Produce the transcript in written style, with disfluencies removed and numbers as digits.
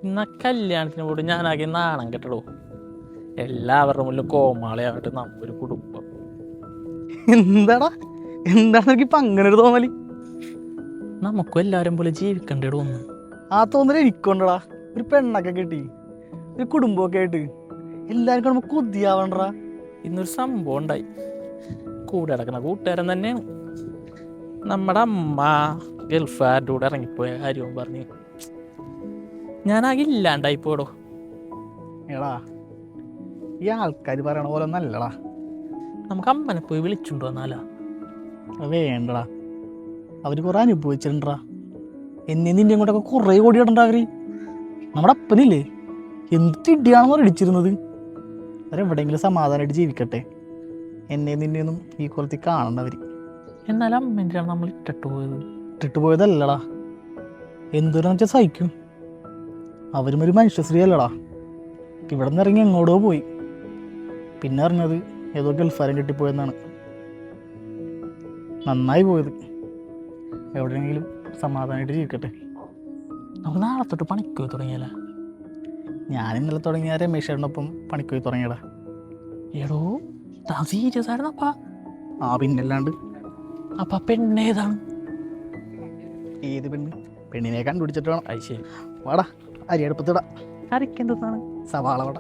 ഇന്ന കല്യാണത്തിന് പോയിട്ട് ഞാനാകെ നാണം കെട്ടടോ. എല്ലാവരുടെ മുന്നിൽ കോമാളിയാവട്ടെ നമ്മൊരു കുടുംബം. എന്താടാ എന്താണ് ഇപ്പൊ അങ്ങനെ ഒരു തോന്നല്? നമുക്കും എല്ലാവരും പോലെ ജീവിക്കണ്ടേടോ ഒന്ന്. ആ തോന്നല് എനിക്കുണ്ടടാ. ഒരു പെണ്ണൊക്കെ കിട്ടി, ഒരു കുടുംബമൊക്കെ ആയിട്ട് എല്ലാവരും കാണുമ്പോ കൊതിയാവണ്ടടാ. ഇന്നൊരു സംഭവം ഉണ്ടായി. കൂടെ കിടക്കുന്ന കൂട്ടുകാരൻ തന്നെയാണ്. നമ്മുടെ അമ്മ ഗൾഫുകാരുടെ കൂടെ ഇറങ്ങിപ്പോയ കാര്യവും പറഞ്ഞ് ഞാനാകെ ഇല്ലാണ്ടായി പോടോ. എടാ ഈ ആൾക്കാർ പറയണ പോലെ നല്ലടാ. നമുക്ക് അമ്മനെ പോയി വിളിച്ചുണ്ടോ എന്നാലാ? അത് വേണ്ടടാ, അവര് കുറെ അനുഭവിച്ചിട്ടുണ്ടാ. എന്നെ നിന്റെ ഇങ്ങോട്ടൊക്കെ കുറെ ഓടിയിട്ടുണ്ട് അവര്. നമ്മുടെ അപ്പനില്ലേ എന്ത് ഇടിയാണെന്നോ ഇടിച്ചിരുന്നത്. അവരെവിടെയെങ്കിലും സമാധാനമായിട്ട് ജീവിക്കട്ടെ. എന്നെ നിന്നെയൊന്നും ഈ കൊലത്തിൽ കാണണ്ടവര്. എന്നാലും അമ്മേൻ്റെയാണ് നമ്മൾ ഇട്ടിട്ട് പോയത്. ഇട്ടിട്ട് പോയതല്ലടാ, എന്തൊരെന്ന് വെച്ചാൽ സഹിക്കും. അവരും ഒരു മനുഷ്യശ്രീ അല്ലടാ. ഇവിടെ നിന്ന് ഇറങ്ങി എങ്ങോട്ടോ പോയി. പിന്നെ അറിഞ്ഞത് ഏതോ ഗൾഫാരം കെട്ടിപ്പോയെന്നാണ്. നന്നായി പോയത്. എവിടെയെങ്കിലും സമാധാനമായിട്ട് ജീവിക്കട്ടെ. നമുക്ക് നാളെ തൊട്ട് പണിക്ക് പോയി തുടങ്ങിയാലോ? ഞാൻ ഇന്നലെ തുടങ്ങിയ രമേശേട്ടനൊപ്പം പണിക്ക് പോയി തുടങ്ങിയടാ. എടോ താൻ സീരിയസ് ആയിരുന്നപ്പാ? ആ പിന്നല്ലാണ്ട്. അപ്പ പെണ്ണേതാണ്? ഏത് പെണ്ണ്? പെണ്ണിനെ കണ്ടുപിടിച്ചിട്ട് വേണം. അത് ശരി. വാടാ അരി അടുപ്പത്തിടാ. കറിക്കെന്താണ്? സവാള വട.